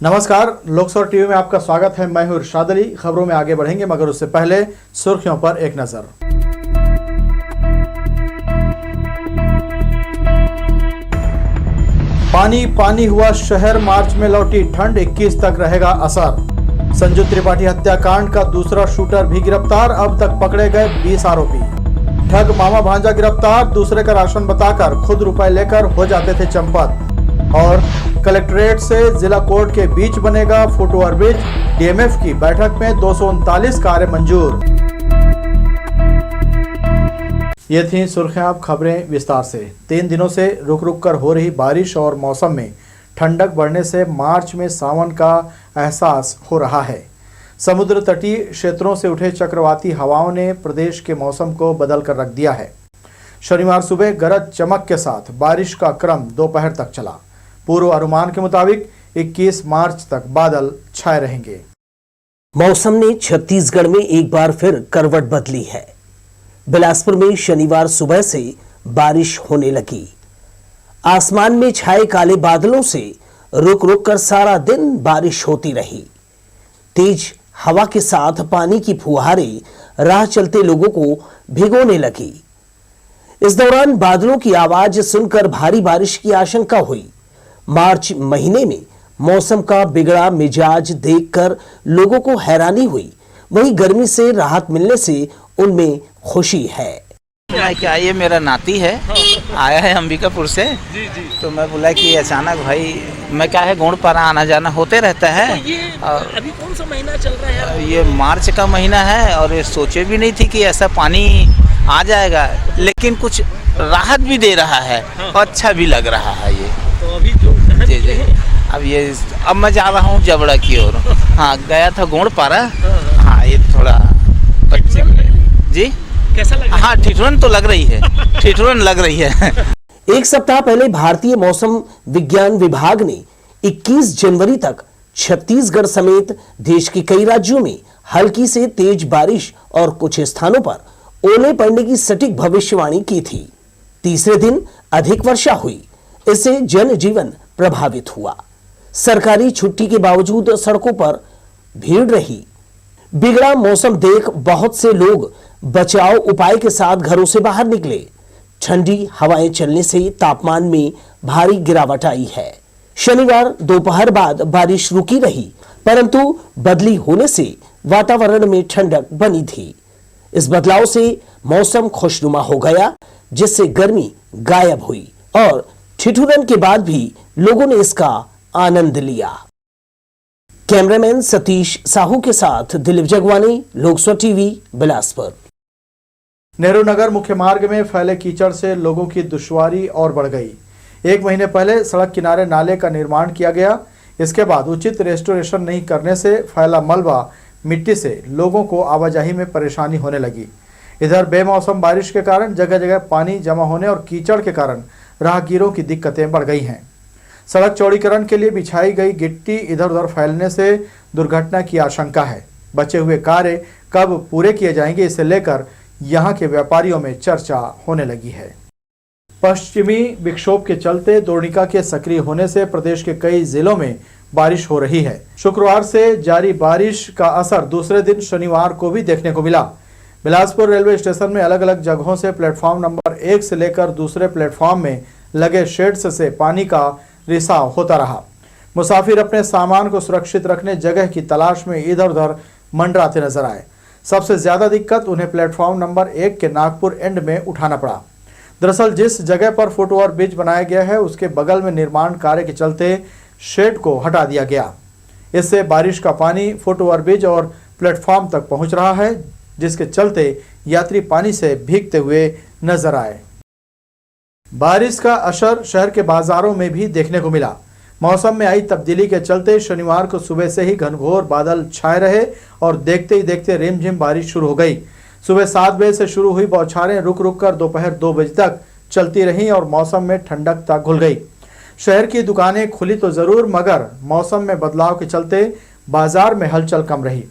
नमस्कार, लोकसभा टीवी में आपका स्वागत है। मैं हूं इरशाद अली। खबरों में आगे बढ़ेंगे मगर उससे पहले सुर्खियों पर एक नजर। पानी पानी हुआ शहर, मार्च में लौटी ठंड, 21 तक रहेगा असर। संजू त्रिपाठी हत्याकांड का दूसरा शूटर भी गिरफ्तार, अब तक पकड़े गए 20 आरोपी। ठग मामा भांजा गिरफ्तार, दूसरे का राशन बताकर खुद रुपए लेकर हो जाते थे चंपत। और कलेक्ट्रेट से जिला कोर्ट के बीच बनेगा फुट ओवरब्रिज, डीएमएफ की बैठक में 239 कार्य मंजूर। ये थी सुर्खियां, अब खबरें विस्तार से। 3 दिनों से रुक रुक कर हो रही बारिश और मौसम में ठंडक बढ़ने से मार्च में सावन का एहसास हो रहा है। समुद्र तटीय क्षेत्रों से उठे चक्रवाती हवाओं ने प्रदेश के मौसम को बदल कर रख दिया है। शनिवार सुबह गरज चमक के साथ बारिश का क्रम दोपहर तक चला। पूर्व अनुमान के मुताबिक 21 मार्च तक बादल छाए रहेंगे। मौसम ने छत्तीसगढ़ में एक बार फिर करवट बदली है। बिलासपुर में शनिवार सुबह से बारिश होने लगी। आसमान में छाए काले बादलों से रुक रुक कर सारा दिन बारिश होती रही। तेज हवा के साथ पानी की फुहारें राह चलते लोगों को भिगोने लगी। इस दौरान बादलों की आवाज सुनकर भारी बारिश की आशंका हुई। मार्च महीने में मौसम का बिगड़ा मिजाज देखकर लोगों को हैरानी हुई, वहीं गर्मी से राहत मिलने से उनमें खुशी है। क्या ये मेरा नाती है, आया है अंबिकापुर से। तो मैं बोला कि अचानक भाई मैं क्या है गोंड पारा आना जाना होते रहता है। तो ये अभी कौन सा महीना चल रहा है? ये मार्च का महीना है और ये सोचे भी नहीं थी कि ऐसा पानी आ जाएगा, लेकिन कुछ राहत भी दे रहा है और अच्छा भी लग रहा है ये। तो अभी जो जी अब मैं जा रहा हूँ जबड़ा की ओर। हाँ, गया था गोंड पारा। हाँ, ये थोड़ा बच्चे जी कैसा लग रहा है? हाँ, ठिठुरन तो लग रही है, ठिठुरन लग रही है। एक सप्ताह पहले भारतीय मौसम विज्ञान विभाग ने 21 जनवरी तक छत्तीसगढ़ समेत देश के कई राज्यों में हल्की से तेज बारिश और कुछ स्थानों पर ओले पड़ने की सटीक भविष्यवाणी की थी। तीसरे दिन अधिक वर्षा हुई, इससे जनजीवन प्रभावित हुआ। सरकारी छुट्टी के बावजूद सड़कों पर भीड़ रही। बिगड़ा मौसम देख बहुत से लोग बचाव उपाय के साथ घरों से बाहर निकले। ठंडी हवाएं चलने से तापमान में भारी गिरावट आई है। शनिवार दोपहर बाद बारिश रुकी रही, परंतु बदली होने से वातावरण में ठंडक बनी थी। इस बदलाव से मौसम खुशनुमा हो गया, जिससे गर्मी गायब हुई और ठिठुरन के बाद भी लोगों ने इसका आनंद लिया। कैमरामैन सतीश साहू के साथ दिलीप जगवानी, लोकसभा टीवी, बिलासपुर। नेहरू नगर मुख्य मार्ग में फैले कीचड़ से लोगों की दुश्वारी और बढ़ गई। 1 महीने पहले सड़क किनारे नाले का निर्माण किया गया। इसके बाद उचित रेस्टोरेशन नहीं करने से फैला मलबा मिट्टी से लोगों को आवाजाही में परेशानी होने लगी। इधर बेमौसम बारिश के कारण जगह जगह पानी जमा होने और कीचड़ के कारण राहगीरों की दिक्कतें बढ़ गई हैं। सड़क चौड़ीकरण के लिए बिछाई गई गिट्टी इधर उधर फैलने से दुर्घटना की आशंका है। बचे हुए कार्य कब पूरे किए जाएंगे, इसे लेकर यहां के व्यापारियों में चर्चा होने लगी है। पश्चिमी विक्षोभ के चलते द्रोणिका के सक्रिय होने से प्रदेश के कई जिलों में बारिश हो रही है। शुक्रवार से जारी बारिश का असर दूसरे दिन शनिवार को भी देखने को मिला। बिलासपुर रेलवे स्टेशन में अलग अलग जगहों से प्लेटफॉर्म नंबर 1 से लेकर दूसरे प्लेटफॉर्म में लगे शेड्स से पानी का रिसाव होता रहा। मुसाफिर अपने सामान को सुरक्षित रखने जगह की तलाश में इधर उधर मंडराते नजर आए। सबसे ज्यादा दिक्कत उन्हें प्लेटफॉर्म नंबर 1 के नागपुर एंड में उठाना पड़ा। दरअसल जिस जगह पर फुट ओवर ब्रिज बनाया गया है उसके बगल में निर्माण कार्य के चलते शेड को हटा दिया गया। इससे बारिश का पानी फुट ओवर ब्रिज और प्लेटफॉर्म तक पहुंच रहा है, जिसके चलते यात्री पानी से भीगते हुए नजर आए। बारिश का असर शहर के बाजारों में भी देखने को मिला। मौसम में आई तब्दीली के चलते शनिवार को सुबह से ही घनघोर बादल छाए रहे और देखते ही देखते रिमझिम बारिश शुरू हो गई। सुबह 7 बजे से शुरू हुई बौछारें रुक रुक कर दोपहर 2 बजे तक चलती रहीं और मौसम में ठंडक तक घुल गई। शहर की दुकानें खुली तो जरूर, मगर मौसम में बदलाव के चलते बाजार में हलचल कम रही।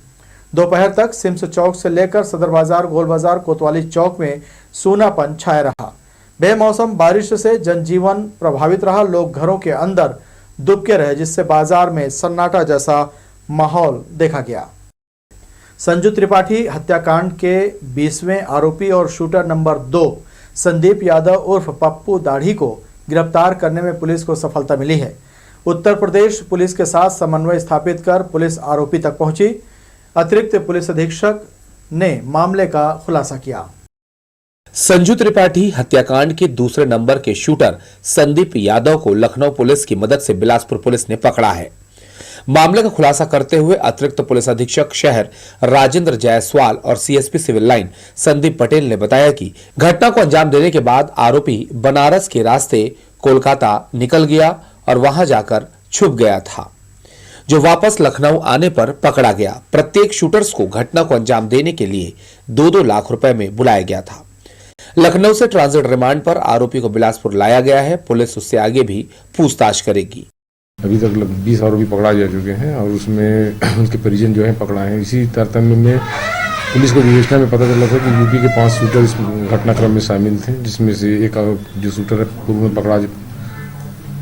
दोपहर तक सिम्स चौक से लेकर सदर बाजार, गोल बाजार, कोतवाली चौक में सूनापन छाया रहा। बेमौसम बारिश से जनजीवन प्रभावित रहा। लोग घरों के अंदर दुबके रहे, जिससे बाजार में सन्नाटा जैसा माहौल देखा गया। संजू त्रिपाठी हत्याकांड के 20वें आरोपी और शूटर नंबर 2 संदीप यादव उर्फ पप्पू दाढ़ी को गिरफ्तार करने में पुलिस को सफलता मिली है। उत्तर प्रदेश पुलिस के साथ समन्वय स्थापित कर पुलिस आरोपी तक पहुंची। अतिरिक्त पुलिस अधीक्षक ने मामले का खुलासा किया। संजू त्रिपाठी हत्याकांड के दूसरे नंबर के शूटर संदीप यादव को लखनऊ पुलिस की मदद से बिलासपुर पुलिस ने पकड़ा है। मामले का खुलासा करते हुए अतिरिक्त पुलिस अधीक्षक शहर राजेंद्र जायसवाल और CSP civil line Sandeep Patel ने बताया कि घटना को अंजाम देने के बाद आरोपी बनारस के रास्ते कोलकाता निकल गया और वहां जाकर छुप गया था, जो वापस लखनऊ आने पर पकड़ा गया। प्रत्येक शूटर्स को घटना को अंजाम देने के लिए 2-2 लाख रुपए में बुलाया गया था। लखनऊ से ट्रांजिट रिमांड पर आरोपी को बिलासपुर लाया गया है। पुलिस उससे आगे भी पूछताछ करेगी। अभी तक 20 आरोपी पकड़ा जा चुके हैं और उसमें उनके परिजन जो है पकड़ा है। इसी तारतम्य में पुलिस को विवेचना में पता चला था कि यूपी के 5 शूटर इस घटनाक्रम में शामिल थे, जिसमें से एक जो शूटर है पूर्व में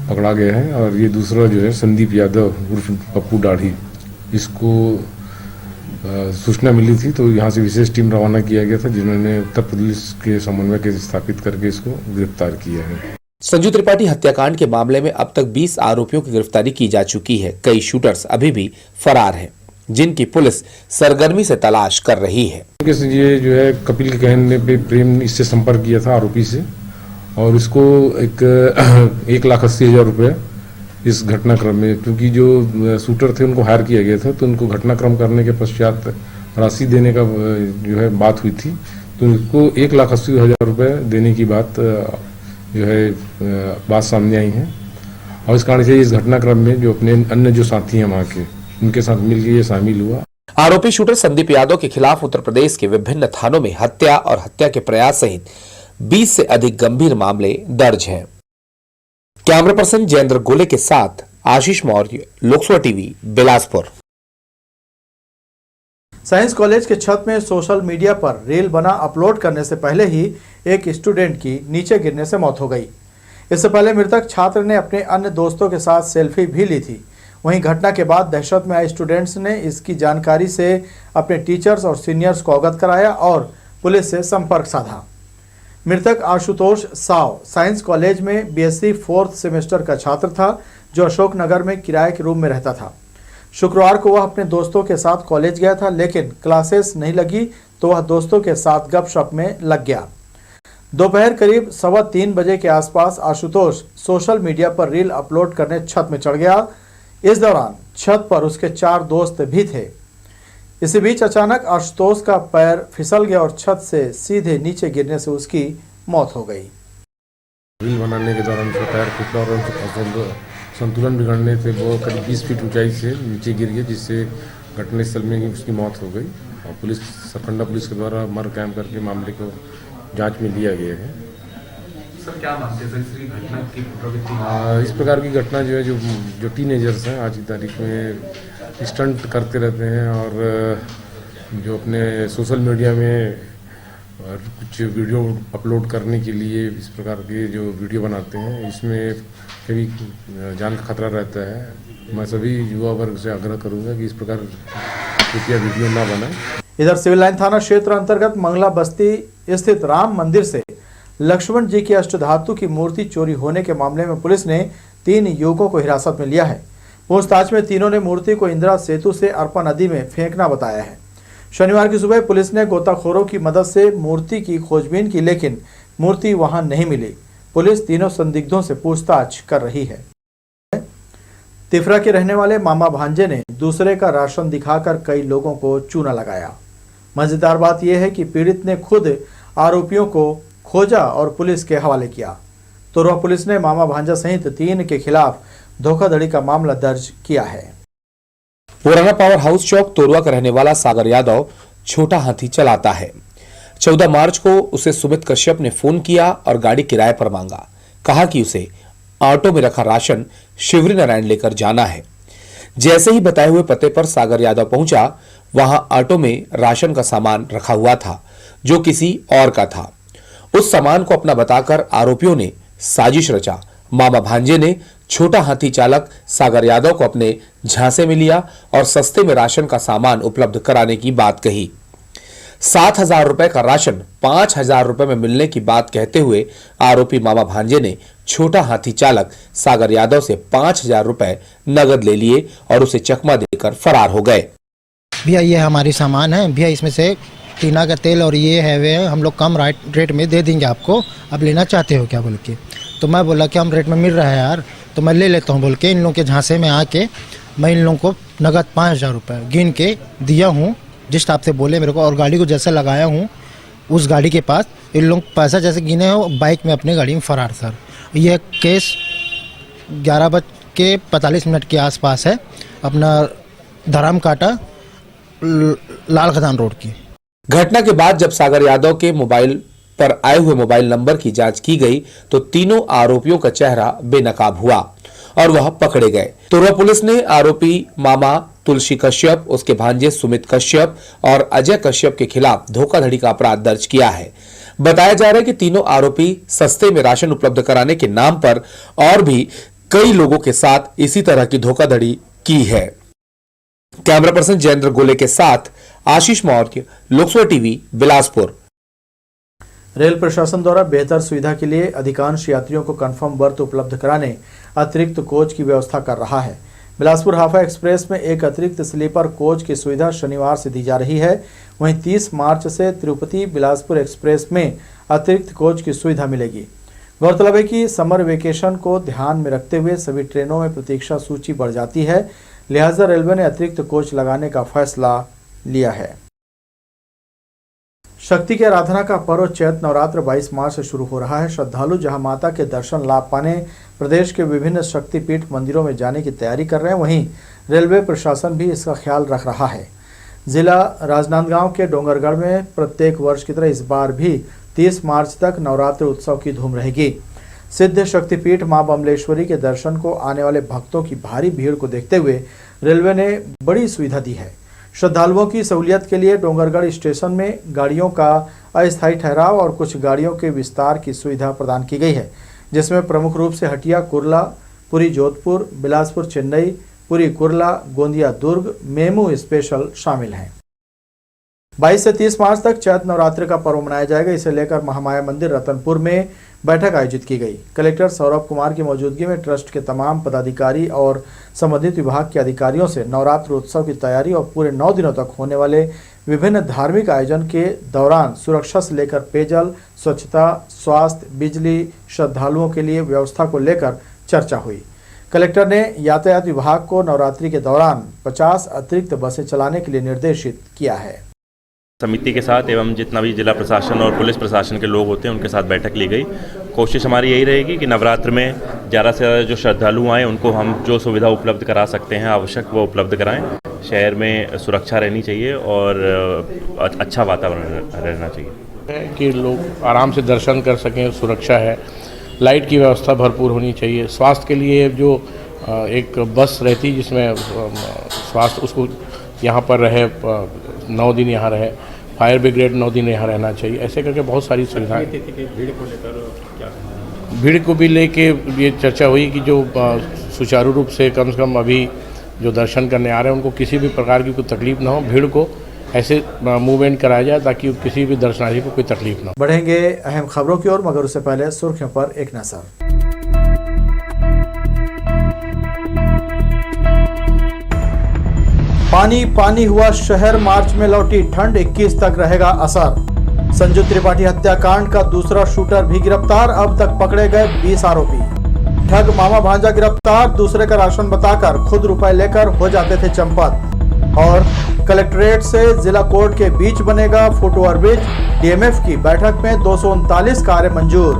पकड़ा गया है और ये दूसरा जो है संदीप यादव उर्फ पप्पू दाढ़ी, इसको सूचना मिली थी तो यहाँ से विशेष टीम रवाना किया गया था, जिन्होंने उत्तर प्रदेश के समन्वय के स्थापित करके इसको गिरफ्तार किया है। संजू त्रिपाठी हत्याकांड के मामले में अब तक 20 आरोपियों की गिरफ्तारी की जा चुकी है। कई शूटर्स अभी भी फरार हैं, जिनकी पुलिस सरगर्मी से तलाश कर रही है। ये जो है कपिल के कहने पे प्रेम इससे संपर्क किया था आरोपी से और इसको 1,80,000 रुपये इस घटनाक्रम में, क्योंकि जो शूटर थे उनको हायर किया गया था तो उनको घटनाक्रम करने के पश्चात राशि देने का जो है बात हुई थी, तो उनको 1,80,000 रुपये देने की बात जो है बात सामने आई है और इस कारण से इस घटनाक्रम में जो अपने अन्य जो साथी हैं वहाँ के, उनके साथ मिलकर ये शामिल हुआ। आरोपी शूटर संदीप यादव के खिलाफ उत्तर प्रदेश के विभिन्न थानों में हत्या और हत्या के प्रयास सहित 20 से अधिक गंभीर मामले दर्ज हैं। कैमरा पर्सन जयेंद्र गोले के साथ Ashish Maurya, Lok Sabha TV, Bilaspur. Science college के छत में सोशल मीडिया पर रील बना अपलोड करने से पहले ही एक स्टूडेंट की नीचे गिरने से मौत हो गई। इससे पहले मृतक छात्र ने अपने अन्य दोस्तों के साथ सेल्फी भी ली थी। वहीं घटना के बाद दहशत में आए स्टूडेंट्स ने इसकी जानकारी से अपने टीचर्स और सीनियर्स को अवगत कराया और पुलिस से संपर्क साधा। मृतक आशुतोष साव साइंस कॉलेज में बीएससी 4th सेमेस्टर का छात्र था, जो अशोकनगर में किराए के रूम में रहता था। शुक्रवार को वह अपने दोस्तों के साथ कॉलेज गया था, लेकिन क्लासेस नहीं लगी तो वह दोस्तों के साथ गपशप में लग गया। दोपहर करीब 3:15 बजे के आसपास आशुतोष सोशल मीडिया पर रील अपलोड करने छत में चढ़ गया। इस दौरान छत पर उसके 4 दोस्त भी थे। इसी बीच अचानक आशुतोष का पैर फिसल गया और छत से सीधे नीचे गिरने से उसकी मौत हो गई। रील बनाने के दौरान उसका पैर फूटा और संतुलन बिगड़ने से वो करीब 20 फीट ऊंचाई से नीचे गिर गया, जिससे घटनास्थल में उसकी मौत हो गई और पुलिस सरकंडा पुलिस के द्वारा मर कैम करके मामले को जांच में लिया गया है। सर क्या मानते हैं इस घटना की प्रवृत्ति? इस प्रकार की घटना जो है जो टीनेजर्स हैं आज की तारीख में स्टंट करते रहते हैं और जो अपने सोशल मीडिया में कुछ वीडियो अपलोड करने के लिए इस प्रकार के जो वीडियो बनाते हैं, इसमें कभी जान का खतरा रहता है। मैं सभी युवा वर्ग से आग्रह करूंगा कि इस प्रकार कृपया वीडियो ना बनाएं। इधर सिविल लाइन थाना क्षेत्र अंतर्गत मंगला बस्ती स्थित राम मंदिर से लक्ष्मण जी की अष्टधातु की मूर्ति चोरी होने के मामले में पुलिस ने 3 युवकों को हिरासत में लिया है। पूछताछ में तीनों ने मूर्ति को इंदिरा सेतु से अरपा नदी में फेंकना बताया है। शनिवार की सुबह पुलिस ने गोताखोरों की मदद से मूर्ति की खोजबीन की, लेकिन मूर्ति वहां नहीं मिली। पुलिस तीनों संदिग्धों से पूछताछ कर रही है। तिफरा के रहने वाले मामा भांजे ने दूसरे का राशन दिखाकर कई लोगों को चूना लगाया। मजेदार बात यह है कि पीड़ित ने खुद आरोपियों को खोजा और पुलिस के हवाले किया। तोरवा पुलिस ने मामा भांजा सहित 3 के खिलाफ धोखाधड़ी का मामला दर्ज किया है। पुराना पावर हाउस चौक तोरवा का रहने वाला सागर यादव छोटा हाथी चलाता है। 14 मार्च को उसे सुमित कश्यप ने फोन किया और गाड़ी किराए पर मांगा। कहा कि उसे ऑटो में रखा राशन शिवरी नारायण लेकर जाना है। जैसे ही बताए हुए पते पर सागर यादव पहुंचा, वहां ऑटो में राशन का सामान रखा हुआ था जो किसी और का था। उस सामान को अपना बताकर आरोपियों ने साजिश रचा। मामा भांजे ने छोटा हाथी चालक सागर यादव को अपने झांसे में लिया और सस्ते में राशन का सामान उपलब्ध कराने की बात कही। 7,000 रुपए का राशन 5,000 रुपए में मिलने की बात कहते हुए आरोपी मामा भांजे ने छोटा हाथी चालक सागर यादव से 5,000 रुपए नगद ले लिए और उसे चकमा देकर फरार हो गए। भैया ये हमारी सामान है भैया, इसमें से टीना का तेल और ये है वे हम लोग कम रेट में दे देंगे आपको, आप लेना चाहते हो क्या बोल के। तो मैं बोला कि हम रेट में मिल रहा है यार, तो मैं ले लेता हूँ बोल के इन लोगों के झांसे में आके मैं इन लोगों को नगद 5,000 रुपये गिन के दिया हूँ जिस हिसाब से बोले मेरे को, और गाड़ी को जैसे लगाया हूँ उस गाड़ी के पास इन लोग पैसा जैसे गिने हो बाइक में अपने गाड़ी में फरार सर। यह केस 11:45 के आसपास है, अपना धराम काटा लाल खदान रोड की। घटना के बाद जब सागर यादव के मोबाइल पर आए हुए मोबाइल नंबर की जांच की गई तो तीनों आरोपियों का चेहरा बेनकाब हुआ और वह पकड़े गए। तुर्वा पुलिस ने आरोपी मामा तुलसी कश्यप, उसके भांजे सुमित कश्यप और अजय कश्यप के खिलाफ धोखाधड़ी का अपराध दर्ज किया है। बताया जा रहा है कि तीनों आरोपी सस्ते में राशन उपलब्ध कराने के नाम पर और भी कई लोगों के साथ इसी तरह की धोखाधड़ी की है। कैमरा पर्सन जयेंद्र गोले के साथ आशीष मौर्य, लोकसभा टीवी, बिलासपुर। रेल प्रशासन द्वारा बेहतर सुविधा के लिए अधिकांश यात्रियों को कंफर्म बर्थ उपलब्ध कराने अतिरिक्त कोच की व्यवस्था कर रहा है। बिलासपुर हाफा एक्सप्रेस में एक अतिरिक्त स्लीपर कोच की सुविधा शनिवार से दी जा रही है। वहीं 30 मार्च से तिरुपति बिलासपुर एक्सप्रेस में अतिरिक्त कोच की सुविधा मिलेगी। गौरतलब है कि समर वेकेशन को ध्यान में रखते हुए सभी ट्रेनों में प्रतीक्षा सूची बढ़ जाती है, लिहाजा रेलवे ने अतिरिक्त कोच लगाने का फैसला लिया है। शक्ति की आराधना का पर्व चैत्र नवरात्र 22 मार्च से शुरू हो रहा है। श्रद्धालु जहां माता के दर्शन लाभ पाने प्रदेश के विभिन्न शक्तिपीठ मंदिरों में जाने की तैयारी कर रहे हैं, वहीं रेलवे प्रशासन भी इसका ख्याल रख रहा है। जिला राजनांदगांव के डोंगरगढ़ में प्रत्येक वर्ष की तरह इस बार भी 30 मार्च तक नवरात्र उत्सव की धूम रहेगी। सिद्ध शक्तिपीठ मां बमलेश्वरी के दर्शन को आने वाले भक्तों की भारी भीड़ को देखते हुए रेलवे ने बड़ी सुविधा दी है। श्रद्धालुओं की सहूलियत के लिए डोंगरगढ़ स्टेशन में गाड़ियों का अस्थायी ठहराव और कुछ गाड़ियों के विस्तार की सुविधा प्रदान की गई है, जिसमें प्रमुख रूप से हटिया कुर्ला, पुरी जोधपुर, बिलासपुर चेन्नई, पुरी कुर्ला, गोंदिया दुर्ग मेमू स्पेशल शामिल हैं। 22 से 30 मार्च तक चैत्र नवरात्र का पर्व मनाया जाएगा। इसे लेकर महामाया मंदिर रतनपुर में बैठक आयोजित की गई। कलेक्टर सौरभ कुमार की मौजूदगी में ट्रस्ट के तमाम पदाधिकारी और संबंधित विभाग के अधिकारियों से नवरात्र उत्सव की तैयारी और पूरे 9 दिनों तक होने वाले विभिन्न धार्मिक आयोजन के दौरान सुरक्षा से लेकर पेयजल, स्वच्छता, स्वास्थ्य, बिजली, श्रद्धालुओं के लिए व्यवस्था को लेकर चर्चा हुई। कलेक्टर ने यातायात विभाग को नवरात्रि के दौरान 50 अतिरिक्त बसें चलाने के लिए निर्देशित किया है। समिति के साथ एवं जितना भी जिला प्रशासन और पुलिस प्रशासन के लोग होते हैं उनके साथ बैठक ली गई। कोशिश हमारी यही रहेगी कि नवरात्र में ज़्यादा से ज़्यादा जो श्रद्धालु आएँ उनको हम जो सुविधा उपलब्ध करा सकते हैं आवश्यक वो उपलब्ध कराएं। शहर में सुरक्षा रहनी चाहिए और अच्छा वातावरण रहना चाहिए कि लोग आराम से दर्शन कर सकें। सुरक्षा है, लाइट की व्यवस्था भरपूर होनी चाहिए। स्वास्थ्य के लिए जो एक बस रहती जिसमें स्वास्थ्य उसको यहाँ पर रहे, 9 दिन यहाँ रहे, फायर ब्रिगेड 9 दिन यहाँ रहना चाहिए। ऐसे करके बहुत सारी सुविधाएं। भीड़ को भी लेके ये चर्चा हुई कि जो सुचारू रूप से कम अभी जो दर्शन करने आ रहे हैं उनको किसी भी प्रकार की कोई तकलीफ ना हो। भीड़ को ऐसे मूवमेंट कराया जाए ताकि किसी भी दर्शनार्थी को कोई तकलीफ ना हो। बढ़ेंगे अहम खबरों की ओर, मगर उससे पहले सुर्खियों पर एक नजर। पानी पानी हुआ शहर, मार्च में लौटी ठंड, 21 तक रहेगा असर। संजू त्रिपाठी हत्याकांड का दूसरा शूटर भी गिरफ्तार, अब तक पकड़े गए 20 आरोपी। ठग मामा भांजा गिरफ्तार, दूसरे का राशन बताकर खुद रुपए लेकर हो जाते थे चंपत। और कलेक्ट्रेट से जिला कोर्ट के बीच बनेगा फुट ओवरब्रिज, डीएमएफ की बैठक में 239 कार्य मंजूर।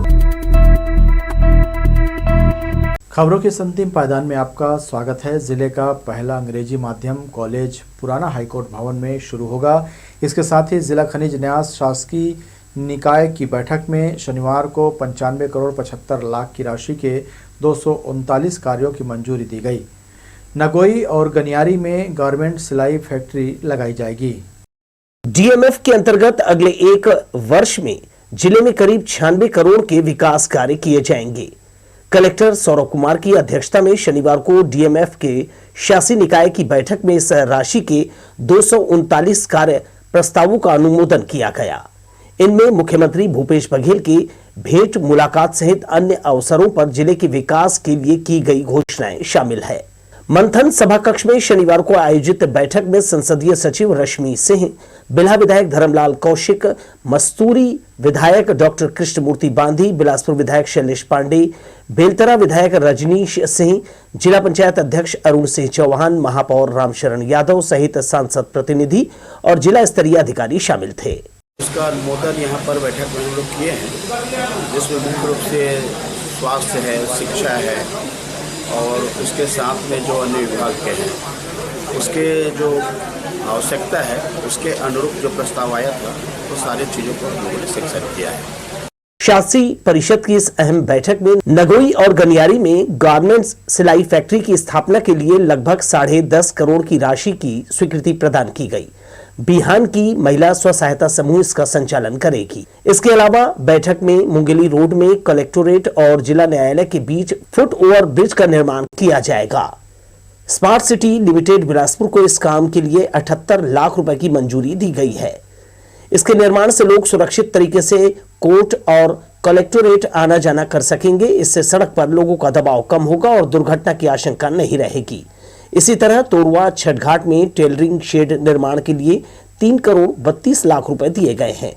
खबरों के अंतिम पायदान में आपका स्वागत है। जिले का पहला अंग्रेजी माध्यम कॉलेज पुराना हाईकोर्ट भवन में शुरू होगा। इसके साथ ही जिला खनिज न्यास शासकीय निकाय की बैठक में शनिवार को 95 करोड़ 75 लाख की राशि के 239 कार्यों की मंजूरी दी गई। नगोई और गनियारी में गारमेंट सिलाई फैक्ट्री लगाई जाएगी। डीएमएफ के अंतर्गत अगले 1 वर्ष में जिले में करीब 96 करोड़ के विकास कार्य किए जाएंगे। कलेक्टर सौरभ कुमार की अध्यक्षता में शनिवार को डीएमएफ के शासी निकाय की बैठक में इस राशि के 239 कार्य प्रस्तावों का अनुमोदन किया गया। इनमें मुख्यमंत्री भूपेश बघेल की भेंट मुलाकात सहित अन्य अवसरों पर जिले के विकास के लिए की गई घोषणाएं शामिल है। मंथन सभा कक्ष में शनिवार को आयोजित बैठक में संसदीय सचिव रश्मि सिंह, बिल्हा विधायक धर्मलाल कौशिक, मस्तूरी विधायक डॉक्टर कृष्णमूर्ति बांधी, बिलासपुर विधायक शैलेश पांडे, बेलतरा विधायक रजनीश सिंह, जिला पंचायत अध्यक्ष अरुण सिंह चौहान, महापौर रामशरण यादव सहित सांसद प्रतिनिधि और जिला स्तरीय अधिकारी शामिल थे। उसका अनुमोदन यहाँ पर बैठक में हम लोग किए हैं, जिसमें मुख्य रूप से स्वास्थ्य है, शिक्षा है और उसके साथ में जो अन्य विभाग के हैं उसके जो आवश्यकता है उसके अनुरूप जो प्रस्ताव आया था वो सारी चीज़ों को हम लोगों ने शिक्षित किया है। शासी परिषद की इस अहम बैठक में नगोई और गनियारी में गारमेंट्स सिलाई फैक्ट्री की स्थापना के लिए लगभग 10.5 करोड़ की राशि की स्वीकृति प्रदान की गई। बिहान की महिला स्व सहायता समूह इसका संचालन करेगी। इसके अलावा बैठक में मुंगेली रोड में कलेक्टोरेट और जिला न्यायालय के बीच फुट ओवर ब्रिज का निर्माण किया जाएगा। स्मार्ट सिटी लिमिटेड बिलासपुर को इस काम के लिए 78 लाख रुपए की मंजूरी दी गई है। इसके निर्माण से लोग सुरक्षित तरीके से कोर्ट और कलेक्टोरेट आना जाना कर सकेंगे। इससे सड़क पर लोगों का दबाव कम होगा और दुर्घटना की आशंका नहीं रहेगी। इसी तरह तोरवा छठघाट में टेलरिंग शेड निर्माण के लिए 3 करोड़ 32 लाख रुपए दिए गए हैं।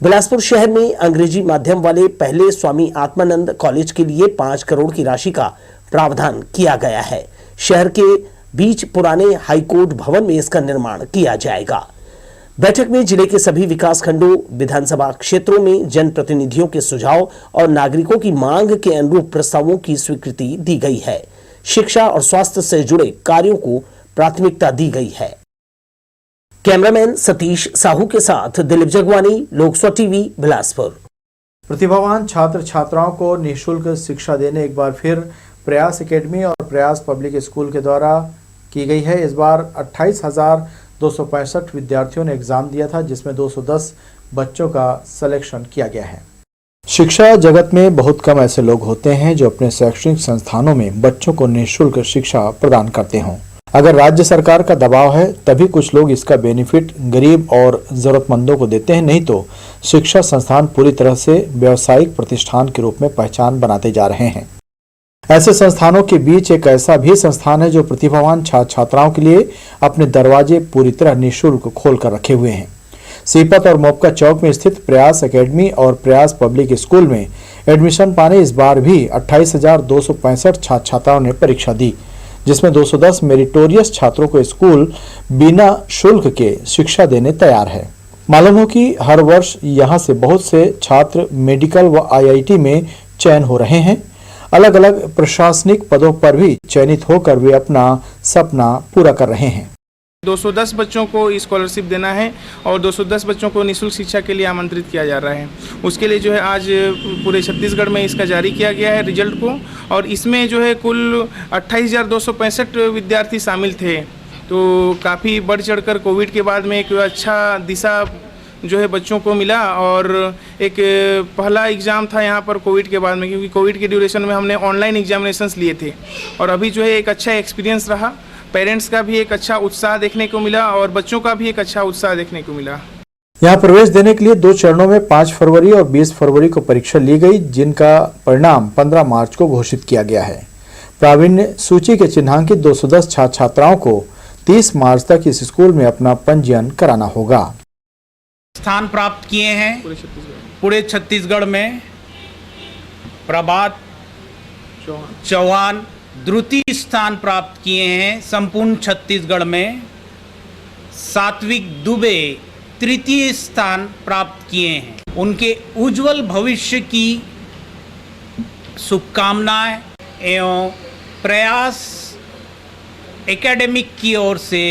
बिलासपुर शहर में अंग्रेजी माध्यम वाले पहले स्वामी आत्मानंद कॉलेज के लिए 5 करोड़ की राशि का प्रावधान किया गया है। शहर के बीच पुराने हाईकोर्ट भवन में इसका निर्माण किया जाएगा। बैठक में जिले के सभी विकास खंडों, विधानसभा क्षेत्रों में जनप्रतिनिधियों के सुझाव और नागरिकों की मांग के अनुरूप प्रस्तावों की स्वीकृति दी गई है। शिक्षा और स्वास्थ्य से जुड़े कार्यों को प्राथमिकता दी गई है। कैमरामैन सतीश साहू के साथ दिलीप जगवानी, लोकसभा टीवी, बिलासपुर। प्रतिभावान छात्र छात्राओं को निःशुल्क शिक्षा देने एक बार फिर प्रयास एकेडमी और प्रयास पब्लिक स्कूल के द्वारा की गई है। इस बार 28,265 विद्यार्थियों ने एग्जाम दिया था, जिसमें 210 बच्चों का सिलेक्शन किया गया है। शिक्षा जगत में बहुत कम ऐसे लोग होते हैं जो अपने शैक्षणिक संस्थानों में बच्चों को निःशुल्क शिक्षा प्रदान करते हों। अगर राज्य सरकार का दबाव है तभी कुछ लोग इसका बेनिफिट गरीब और जरूरतमंदों को देते हैं, नहीं तो शिक्षा संस्थान पूरी तरह से व्यावसायिक प्रतिष्ठान के रूप में पहचान बनाते जा रहे हैं। ऐसे संस्थानों के बीच एक ऐसा भी संस्थान है जो प्रतिभावान छात्र छात्राओं के लिए अपने दरवाजे पूरी तरह निःशुल्क खोल कर रखे हुए हैं। सीपत और मोपका चौक में स्थित प्रयास एकेडमी और प्रयास पब्लिक स्कूल में एडमिशन पाने इस बार भी 28,265 छात्र छात्राओं ने परीक्षा दी, जिसमें 210 मेरिटोरियस छात्रों को स्कूल बिना शुल्क के शिक्षा देने तैयार है। मालूम हो कि हर वर्ष यहाँ से बहुत से छात्र मेडिकल व IIT में चयन हो रहे हैं। अलग अलग प्रशासनिक पदों पर भी चयनित होकर वे अपना सपना पूरा कर रहे हैं। 210 बच्चों को स्कॉलरशिप देना है और 210 बच्चों को निःशुल्क शिक्षा के लिए आमंत्रित किया जा रहा है। उसके लिए जो है आज पूरे छत्तीसगढ़ में इसका जारी किया गया है रिजल्ट को, और इसमें जो है कुल 28,265 विद्यार्थी शामिल थे। तो काफ़ी बढ़ चढ़कर कोविड के बाद में एक अच्छा दिशा जो है बच्चों को मिला, और एक पहला एग्ज़ाम था यहाँ पर कोविड के बाद में, क्योंकि कोविड के ड्यूरेशन में हमने ऑनलाइन एग्जामिनेशंस लिए थे, और अभी जो है एक अच्छा एक्सपीरियंस रहा। पेरेंट्स का भी एक अच्छा उत्साह देखने को मिला और बच्चों का भी एक अच्छा उत्साह देखने को मिला। यहाँ प्रवेश देने के लिए 2 चरणों में 5 फरवरी और 20 फरवरी को परीक्षा ली गई, जिनका परिणाम 15 मार्च को घोषित किया गया है। प्रावीण्य सूची के चिन्हांकित 210 छात्र छात्राओं को 30 मार्च तक इस स्कूल में अपना पंजीयन कराना होगा। स्थान प्राप्त किए हैं पूरे छत्तीसगढ़ में प्रभात चौहान द्वितीय स्थान प्राप्त किए हैं। संपूर्ण छत्तीसगढ़ में सात्विक दुबे तृतीय स्थान प्राप्त किए हैं। उनके उज्जवल भविष्य की शुभकामनाएं एवं प्रयास एकेडमिक की ओर से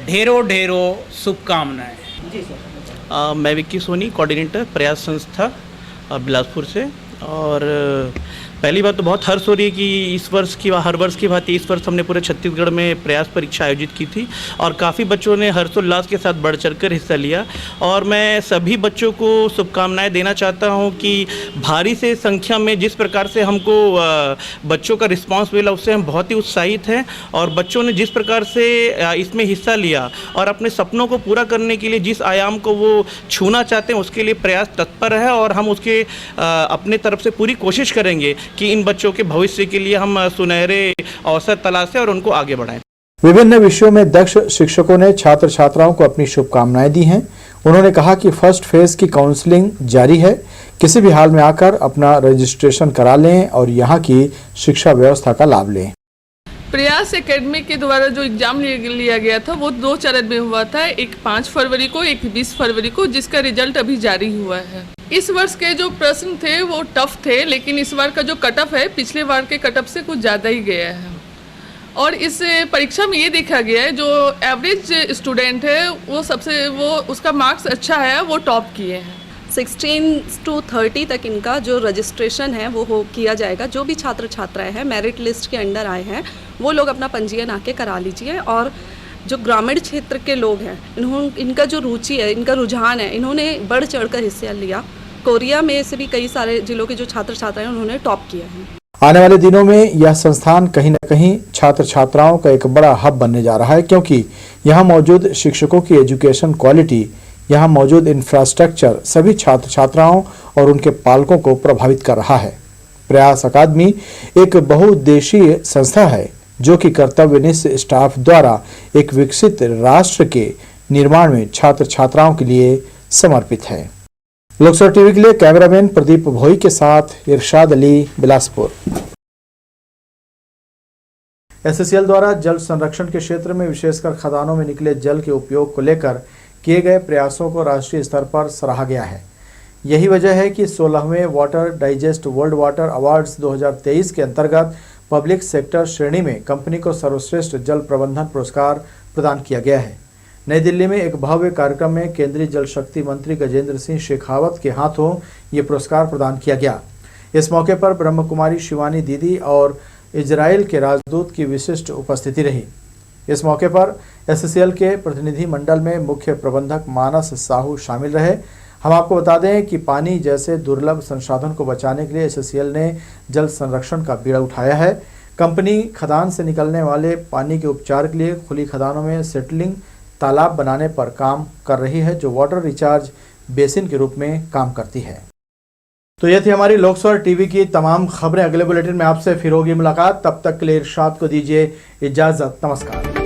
ढेरों ढेरों शुभकामनाएं। जी सर। मैं विक्की सोनी, कोऑर्डिनेटर प्रयास संस्था बिलासपुर से, और पहली बात तो बहुत हर्ष हो रही है कि इस वर्ष की हर वर्ष की भांति इस वर्ष हमने पूरे छत्तीसगढ़ में प्रयास परीक्षा आयोजित की थी और काफ़ी बच्चों ने हर्षोल्लास के साथ बढ़ चढ़कर हिस्सा लिया। और मैं सभी बच्चों को शुभकामनाएं देना चाहता हूं कि भारी से संख्या में जिस प्रकार से हमको बच्चों का रिस्पांस मिला उससे हम बहुत ही उत्साहित हैं। और बच्चों ने जिस प्रकार से इसमें हिस्सा लिया और अपने सपनों को पूरा करने के लिए जिस आयाम को वो छूना चाहते हैं उसके लिए प्रयास तत्पर है और हम उसके अपने तरफ से पूरी कोशिश करेंगे कि इन बच्चों के भविष्य के लिए हम सुनहरे अवसर तलाशें और उनको आगे बढ़ाएं। विभिन्न विषयों में दक्ष शिक्षकों ने छात्र छात्राओं को अपनी शुभकामनाएं दी हैं। उन्होंने कहा कि फर्स्ट फेज की काउंसलिंग जारी है, किसी भी हाल में आकर अपना रजिस्ट्रेशन करा लें और यहाँ की शिक्षा व्यवस्था का लाभ लें। प्रयास एकेडमी के द्वारा जो एग्ज़ाम लिया गया था वो 2 चरण में हुआ था, एक 5 फरवरी को, एक 20 फरवरी को, जिसका रिजल्ट अभी जारी हुआ है। इस वर्ष के जो प्रश्न थे वो टफ थे, लेकिन इस बार का जो कटअप है पिछले बार के कटअप से कुछ ज़्यादा ही गया है। और इस परीक्षा में ये देखा गया है जो एवरेज स्टूडेंट है वो उसका मार्क्स अच्छा है, वो टॉप किए हैं। 16 to 30 तक इनका जो रजिस्ट्रेशन है वो किया जाएगा। जो भी छात्र छात्राएं हैं मेरिट लिस्ट के अंडर आए हैं वो लोग अपना पंजीयन आके करा लीजिए। और जो ग्रामीण क्षेत्र के लोग हैं इनका जो रुचि है, इनका रुझान है, इन्होंने बढ़ चढ़कर हिस्सा लिया। कोरिया में से भी कई सारे जिलों के जो छात्र छात्राएं उन्होंने टॉप किया है। आने वाले दिनों में यह संस्थान कहीं न कहीं छात्र छात्राओं का एक बड़ा हब बनने जा रहा है, क्योंकि यहाँ मौजूद शिक्षकों की एजुकेशन क्वालिटी, यहाँ मौजूद इंफ्रास्ट्रक्चर सभी छात्र छात्राओं और उनके पालकों को प्रभावित कर रहा है। प्रयास अकादमी एक बहुउद्देशीय संस्था है जो कि कर्तव्यनिष्ठ स्टाफ द्वारा एक विकसित राष्ट्र के निर्माण में छात्र छात्राओं के लिए समर्पित है। लोकसभा टीवी के लिए कैमरामैन प्रदीप भोई के साथ इरशाद अली, बिलासपुर। एससीएल द्वारा जल संरक्षण के क्षेत्र में विशेषकर खदानों में निकले जल के उपयोग को लेकर किए गए प्रयासों को राष्ट्रीय स्तर पर सराहा गया है। यही वजह है कि 16वें water digest world water awards 2023 के अंतर्गत पब्लिक सेक्टर श्रेणी में कंपनी को सर्वश्रेष्ठ जल प्रबंधन पुरस्कार प्रदान किया गया है। नई दिल्ली में एक भव्य कार्यक्रम में केंद्रीय जल शक्ति मंत्री गजेंद्र सिंह शेखावत के हाथों ये पुरस्कार प्रदान किया गया। इस मौके पर ब्रह्म कुमारी शिवानी दीदी और इजराइल के राजदूत की विशिष्ट उपस्थिति रही। इस मौके पर एससीएल के प्रतिनिधि मंडल में मुख्य प्रबंधक मानस साहू शामिल रहे। हम आपको बता दें कि पानी जैसे दुर्लभ संसाधन को बचाने के लिए एससीएल ने जल संरक्षण का बीड़ा उठाया है। कंपनी खदान से निकलने वाले पानी के उपचार के लिए खुली खदानों में सेटलिंग तालाब बनाने पर काम कर रही है, जो वाटर रिचार्ज बेसिन के रूप में काम करती है। तो ये थी हमारी लोकसभा टीवी की तमाम खबरें। अगले बुलेटिन में आपसे फिर होगी मुलाकात। तब तक के लिए इरशाद को दीजिए इजाजत। नमस्कार।